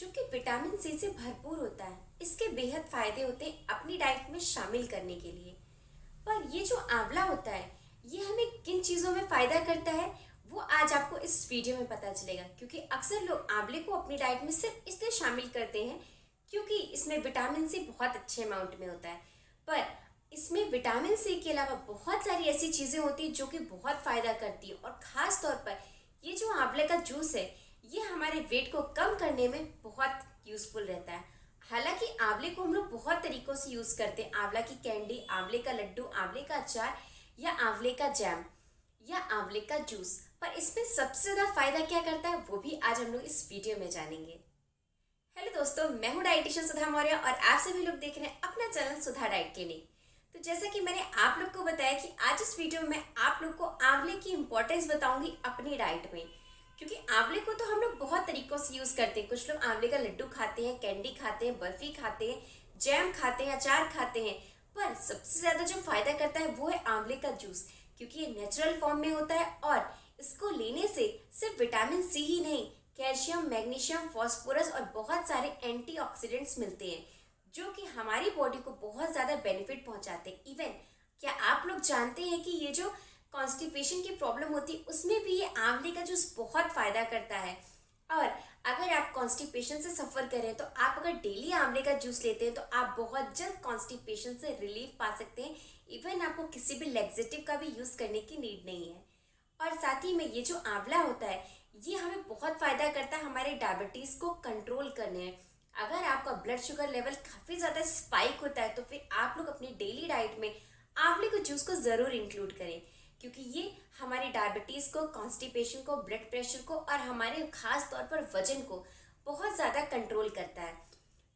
जो कि vitamin C से भरपूर होता है। इसके बेहद फायदे होते हैं अपनी डाइट में शामिल करने के लिए। पर ये जो आंवला होता है, ये हमें किन चीज़ों में फ़ायदा करता है, वो आज आपको इस वीडियो में पता चलेगा। क्योंकि अक्सर लोग आंवले को अपनी डाइट में सिर्फ इसलिए शामिल करते हैं क्योंकि इसमें विटामिन सी बहुत अच्छे अमाउंट में होता है। पर इसमें विटामिन सी के अलावा बहुत सारी ऐसी चीज़ें होती हैं जो कि बहुत फ़ायदा करती है। और ख़ास तौर पर ये जो आंवले का जूस है, ये हमारे वेट को कम करने में बहुत यूज़फुल रहता है। हालांकि आंवले को हम लोग बहुत तरीकों से यूज़ करते हैं। आंवला की कैंडी, आंवले का लड्डू, आंवले का अचार या आंवले का जैम या आंवले का जूस। पर इसमें सबसे ज़्यादा फायदा क्या करता है, वो भी आज हम लोग इस वीडियो में जानेंगे। हेलो दोस्तों, मैं हूँ डाइटिशियन सुधा मौर्य और आप सभी लोग देख रहे हैं अपना चैनल सुधा डाइट क्लिनिक। तो जैसा कि मैंने आप लोग को बताया कि आज इस वीडियो में आप लोग को आंवले की इम्पोर्टेंस बताऊंगी अपनी डाइट में। क्योंकि आंवले को तो हम लोग बहुत तरीकों से यूज़ करते हैं। कुछ लोग आंवले का लड्डू खाते हैं, कैंडी खाते हैं, बर्फी खाते हैं, जैम खाते हैं, अचार खाते हैं। पर सबसे ज़्यादा जो फायदा करता है वो है आंवले का जूस। क्योंकि ये नेचुरल फॉर्म में होता है और इसको लेने से सिर्फ विटामिन सी ही नहीं, कैल्शियम, मैग्नीशियम, फॉस्फोरस और बहुत सारे एंटीऑक्सीडेंट्स मिलते हैं जो कि हमारी बॉडी को बहुत ज़्यादा बेनिफिट पहुंचाते हैं। इवन क्या आप लोग जानते हैं कि ये जो कॉन्स्टिपेशन की प्रॉब्लम होती है उसमें भी ये आंवले का जूस बहुत फ़ायदा करता है। और अगर आप कॉन्स्टिपेशन से सफ़र करें तो आप अगर डेली आंवले का जूस लेते हैं तो आप बहुत जल्द कॉन्स्टिपेशन से रिलीफ पा सकते हैं। इवन आपको किसी भी लेक्सेटिव का भी यूज़ करने की नीड नहीं है। और साथ ही में ये जो आंवला होता है, ये हमें बहुत फ़ायदा करता है हमारे डायबिटीज़ को कंट्रोल करने में। अगर आपका ब्लड शुगर लेवल काफ़ी ज़्यादा स्पाइक होता है तो फिर आप लोग अपनी डेली डाइट में आंवले के जूस को ज़रूर इंक्लूड करें। क्योंकि ये हमारी डायबिटीज़ को, कॉन्स्टिपेशन को, ब्लड प्रेशर को और हमारे खास तौर पर वजन को बहुत ज़्यादा कंट्रोल करता है।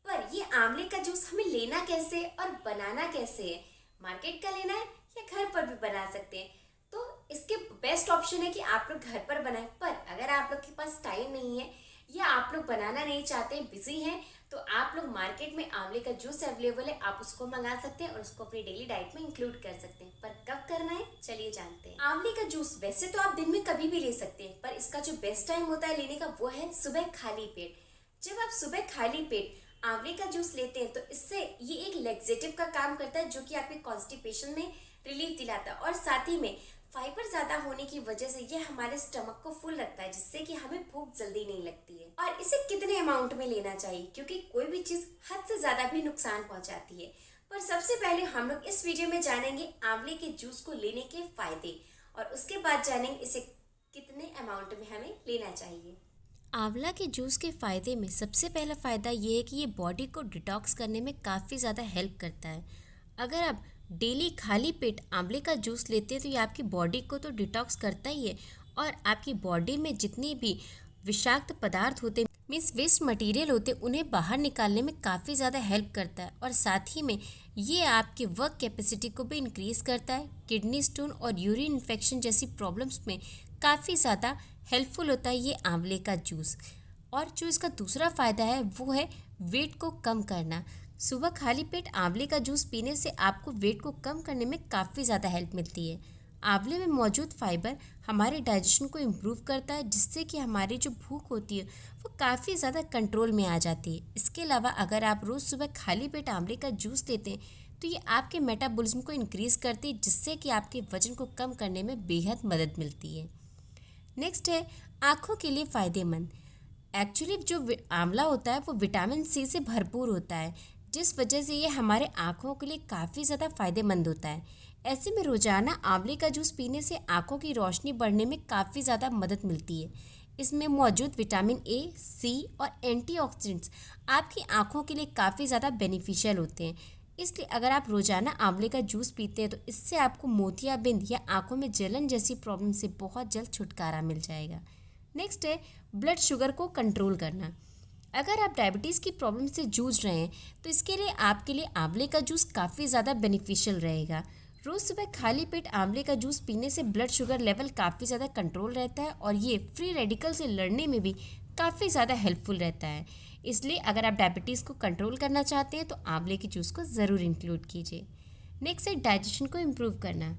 पर ये आंवले का जूस हमें लेना कैसे और बनाना कैसे है? मार्केट का लेना है या घर पर भी बना सकते हैं? तो इसके बेस्ट ऑप्शन है कि आप लोग घर पर बनाएं। पर अगर आप लोग के पास टाइम नहीं है या आप लोग बनाना नहीं चाहते, बिजी हैं, तो आप लोग मार्केट में आंवले का जूस अवेलेबल है, आप उसको मंगा सकते हैं और उसको अपनी डेली डाइट में इंक्लूड कर सकते हैं। पर कब करना है, चलिए जानते हैं। आंवले का जूस वैसे तो आप दिन में कभी भी ले सकते हैं, पर इसका जो बेस्ट टाइम होता है लेने का वो है सुबह खाली पेट। जब आप सुबह खाली पेट आंवले का जूस लेते हैं तो इससे ये एक लेक्सेटिव का काम करता है जो कि आपके कॉन्स्टिपेशन में रिलीफ दिलाता है। और साथ ही में फाइबर ज़्यादा होने की वजह से ये हमारे स्टमक को फुल रखता है, जिससे कि हमें भूख जल्दी नहीं लगती है। और इसे कितने अमाउंट में लेना चाहिए, क्योंकि कोई भी चीज़ हद से ज़्यादा भी नुकसान पहुंचाती है। पर सबसे पहले हम लोग इस वीडियो में जानेंगे आंवले के जूस को लेने के फायदे, और उसके बाद जानेंगे इसे कितने अमाउंट में हमें लेना चाहिए। आंवला के जूस के फ़ायदे में सबसे पहला फ़ायदा ये है कि ये बॉडी को डिटॉक्स करने में काफ़ी ज़्यादा हेल्प करता है। अगर आप डेली खाली पेट आंवले का जूस लेते हैं तो ये आपकी बॉडी को तो डिटॉक्स करता ही है, और आपकी बॉडी में जितने भी विषाक्त पदार्थ होते हैं, मीन्स वेस्ट मटेरियल होते हैं, उन्हें बाहर निकालने में काफ़ी ज़्यादा हेल्प करता है। और साथ ही में ये आपकी वर्क कैपेसिटी को भी इंक्रीज़ करता है। किडनी स्टोन और यूरिन इन्फेक्शन जैसी प्रॉब्लम्स में काफ़ी ज़्यादा हेल्पफुल होता है ये आंवले का जूस। और जो इसका दूसरा फ़ायदा है वो है वेट को कम करना। सुबह खाली पेट आंवले का जूस पीने से आपको वेट को कम करने में काफ़ी ज़्यादा हेल्प मिलती है। आंवले में मौजूद फाइबर हमारे डाइजेशन को इम्प्रूव करता है, जिससे कि हमारी जो भूख होती है वो काफ़ी ज़्यादा कंट्रोल में आ जाती है। इसके अलावा अगर आप रोज़ सुबह खाली पेट आंवले का जूस लेते हैं तो ये आपके मेटाबॉलिज्म को इंक्रीज़ करती है, जिससे कि आपके वजन को कम करने में बेहद मदद मिलती है। नेक्स्ट है आँखों के लिए फ़ायदेमंद। एक्चुअली जो आंवला होता है वो विटामिन सी से भरपूर होता है, जिस वजह से ये हमारे आँखों के लिए काफ़ी ज़्यादा फ़ायदेमंद होता है। ऐसे में रोज़ाना आंवले का जूस पीने से आँखों की रोशनी बढ़ने में काफ़ी ज़्यादा मदद मिलती है। इसमें मौजूद विटामिन ए, सी और एंटीऑक्सीडेंट्स आपकी आँखों के लिए काफ़ी ज़्यादा बेनिफिशियल होते हैं। इसलिए अगर आप रोज़ाना आंवले का जूस पीते हैं तो इससे आपको मोतियाबिंद या आँखों में जलन जैसी प्रॉब्लम से बहुत जल्द छुटकारा मिल जाएगा। नेक्स्ट है ब्लड शुगर को कंट्रोल करना। अगर आप डायबिटीज़ की प्रॉब्लम से जूझ रहे हैं तो इसके लिए आपके लिए आंवले का जूस काफ़ी ज़्यादा बेनिफिशियल रहेगा। रोज़ सुबह खाली पेट आंवले का जूस पीने से ब्लड शुगर लेवल काफ़ी ज़्यादा कंट्रोल रहता है, और ये फ्री रेडिकल से लड़ने में भी काफ़ी ज़्यादा हेल्पफुल रहता है। इसलिए अगर आप डायबिटीज़ को कंट्रोल करना चाहते हैं तो आंवले के जूस को ज़रूर इंक्लूड कीजिए। नेक्स्ट है डाइजेशन को इम्प्रूव करना।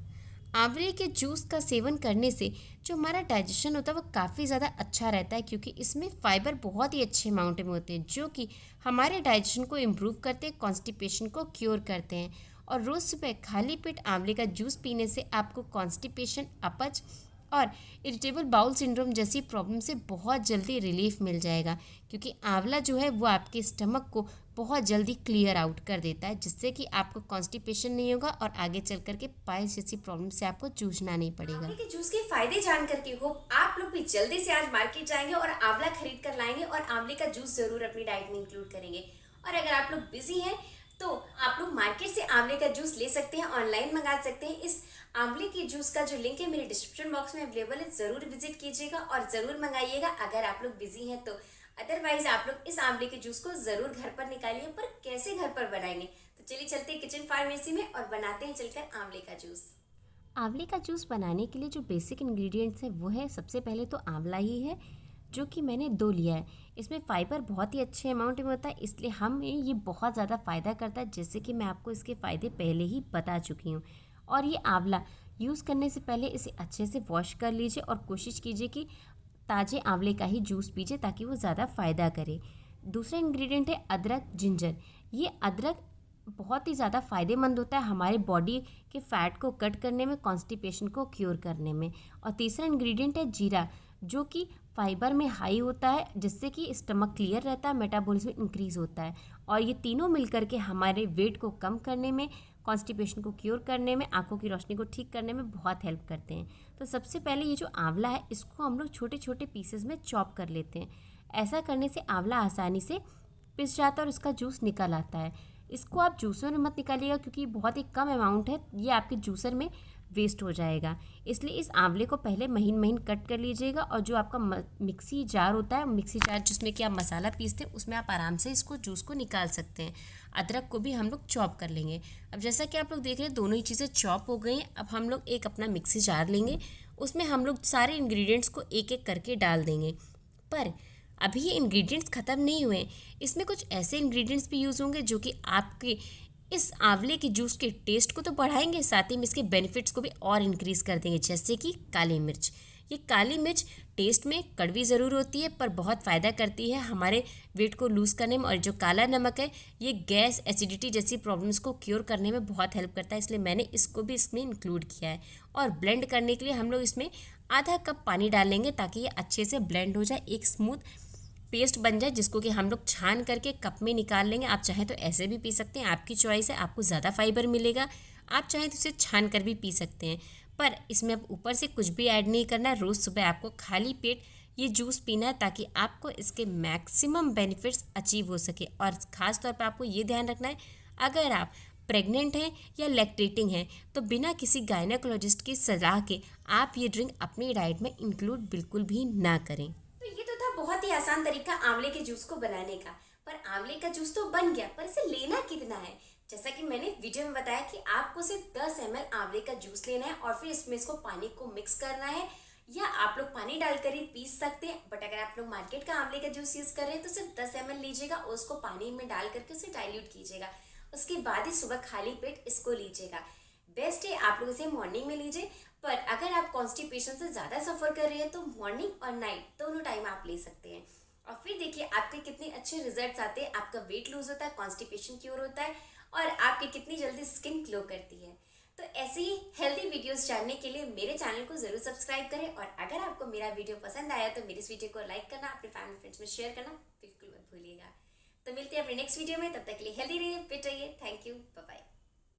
आंवले के जूस का सेवन करने से जो हमारा डाइजेशन होता है वो काफ़ी ज़्यादा अच्छा रहता है, क्योंकि इसमें फाइबर बहुत ही अच्छे अमाउंट में होते हैं जो कि हमारे डाइजेशन को इम्प्रूव करते हैं, कॉन्स्टिपेशन को क्योर करते हैं। और रोज़ सुबह खाली पेट आंवले का जूस पीने से आपको कॉन्स्टिपेशन, अपच और इरिटेबल बाउल सिंड्रोम जैसी प्रॉब्लम से बहुत जल्दी रिलीफ मिल जाएगा, क्योंकि आंवला जो है वो आपके स्टमक को बहुत जल्दी क्लियर आउट कर देता है, जिससे कि आपको कॉन्स्टिपेशन नहीं होगा और आगे चल करके पाइल्स जैसी प्रॉब्लम से आपको जूझना नहीं पड़ेगा। आंवले के जूस के फायदे जान करके होप आप लोग भी जल्दी से आज मार्केट जाएंगे और आंवला खरीद कर लाएंगे और आंवले का जूस जरूर अपनी डाइट में इंक्लूड करेंगे। और अगर आप लोग बिजी हैं तो आप लोग मार्केट से आंवले का जूस ले सकते हैं, ऑनलाइन मंगा सकते हैं। इस आंवले के जूस का जो लिंक है मेरे डिस्क्रिप्शन बॉक्स में अवेलेबल है, जरूर विजिट कीजिएगा और जरूर मंगाइएगा अगर आप लोग बिजी हैं तो। अदरवाइज आप लोग इस आंवले के जूस को जरूर घर पर निकालिए, पर कैसे घर पर बनाएंगे तो चलिए चलते हैं किचन फार्मेसी में और बनाते हैं चलकर आंवले का जूस। आंवले का जूस बनाने के लिए जो बेसिक इंग्रेडिएंट्स है वो है, सबसे पहले तो आंवला ही है जो कि मैंने 2 लिया है। इसमें फ़ाइबर बहुत ही अच्छे अमाउंट में होता है, इसलिए हमें ये बहुत ज़्यादा फ़ायदा करता है, जैसे कि मैं आपको इसके फ़ायदे पहले ही बता चुकी हूँ। और ये आंवला यूज़ करने से पहले इसे अच्छे से वॉश कर लीजिए और कोशिश कीजिए कि ताज़े आंवले का ही जूस पीजिए ताकि वो ज़्यादा फ़ायदा करे। दूसरा इंग्रेडिएंट है अदरक, जिंजर। ये अदरक बहुत ही ज़्यादा फ़ायदेमंद होता है हमारे बॉडी के फ़ैट को कट करने में, कॉन्स्टिपेशन को क्योर करने में। और तीसरा इंग्रेडिएंट है जीरा, जो कि फाइबर में हाई होता है, जिससे कि स्टमक क्लियर रहता है, मेटाबॉलिज्म इंक्रीज़ होता है। और ये तीनों मिलकर के हमारे वेट को कम करने में, कॉन्स्टिपेशन को क्योर करने में, आंखों की रोशनी को ठीक करने में बहुत हेल्प करते हैं। तो सबसे पहले ये जो आंवला है इसको हम लोग छोटे छोटे पीसेस में चॉप कर लेते हैं। ऐसा करने से आंवला आसानी से पिस जाता है और इसका जूस निकल आता है। इसको आप जूसर में मत निकालिएगा, क्योंकि बहुत ही कम अमाउंट है, ये आपके जूसर में वेस्ट हो जाएगा। इसलिए इस आंवले को पहले महीन महीन कट कर लीजिएगा और जो आपका मिक्सी जार होता है, मिक्सी जार जिसमें कि आप मसाला पीसते हैं, उसमें आप आराम से इसको जूस को निकाल सकते हैं। अदरक को भी हम लोग चॉप कर लेंगे। अब जैसा कि आप लोग देख रहे हैं दोनों ही चीज़ें चॉप हो गई हैं। अब हम लोग एक अपना मिक्सी जार लेंगे, उसमें हम लोग सारे इंग्रेडिएंट्स को एक एक करके डाल देंगे। पर अभी ये इंग्रेडिएंट्स ख़त्म नहीं हुए, इसमें कुछ ऐसे इंग्रेडिएंट्स भी यूज़ होंगे जो कि आपके इस आंवले के जूस के टेस्ट को तो बढ़ाएंगे, साथ ही में इसके बेनिफिट्स को भी और इंक्रीज़ कर देंगे। जैसे कि काली मिर्च। ये काली मिर्च टेस्ट में कड़वी ज़रूर होती है, पर बहुत फ़ायदा करती है हमारे वेट को लूज़ करने में। और जो काला नमक है ये गैस, एसिडिटी जैसी प्रॉब्लम्स को क्योर करने में बहुत हेल्प करता है, इसलिए मैंने इसको भी इसमें इंक्लूड किया है। और ब्लेंड करने के लिए हम लोग इसमें आधा कप पानी डालेंगे ताकि ये अच्छे से ब्लेंड हो जाए, एक स्मूथ पेस्ट बन जाए, जिसको कि हम लोग छान करके कप में निकाल लेंगे। आप चाहें तो ऐसे भी पी सकते हैं, आपकी चॉइस है, आपको ज़्यादा फाइबर मिलेगा। आप चाहें तो इसे छान कर भी पी सकते हैं, पर इसमें अब ऊपर से कुछ भी ऐड नहीं करना है। रोज़ सुबह आपको खाली पेट ये जूस पीना है ताकि आपको इसके मैक्सिमम बेनिफिट्स अचीव हो सके। और ख़ास तौर पर आपको ये ध्यान रखना है, अगर आप प्रेग्नेंट हैं या लैक्टेटिंग हैं तो बिना किसी गायनेकोलॉजिस्ट की सलाह के आप ये ड्रिंक अपनी डाइट में इंक्लूड बिल्कुल भी ना करें। तो ये तो था बहुत ही आसान तरीका आंवले के जूस को बनाने का। पर आंवले का जूस तो बन गया, पर इसे लेना कितना है? जैसा कि मैंने वीडियो में बताया कि आपको सिर्फ 10 ml आंवले का जूस लेना है और फिर इसमें इसको पानी को मिक्स करना है, या आप लोग पानी डालकर ही पी सकते हैं। बट अगर आप लोग मार्केट का आंवले का जूस यूज कर रहे हैं तो सिर्फ 10 ml लीजिएगा और उसको पानी में डाल करके उसे डाइल्यूट कीजिएगा। उसके बाद ही सुबह खाली पेट इसको लीजिएगा। बेस्ट है आप लोग इसे मॉर्निंग में लीजिए, पर अगर आप कॉन्स्टिपेशन से ज़्यादा सफ़र कर रहे हैं तो मॉर्निंग और नाइट दोनों टाइम आप ले सकते हैं। और फिर देखिए आपके कितने अच्छे रिजल्ट्स आते हैं। आपका वेट लूज होता है, कॉन्स्टिपेशन क्योर होता है और आपकी कितनी जल्दी स्किन ग्लो करती है। तो ऐसे ही हेल्दी वीडियोस जानने के लिए मेरे चैनल को ज़रूर सब्सक्राइब करें। और अगर आपको मेरा वीडियो पसंद आया तो मेरे इस वीडियो को लाइक करना, अपने फैमिली फ्रेंड्स में शेयर करना बिल्कुल मत भूलिएगा। तो मिलते हैं अपने नेक्स्ट वीडियो में, तब तक के लिए हेल्दी रहिए, फिट रहिए। Thank you, bye bye.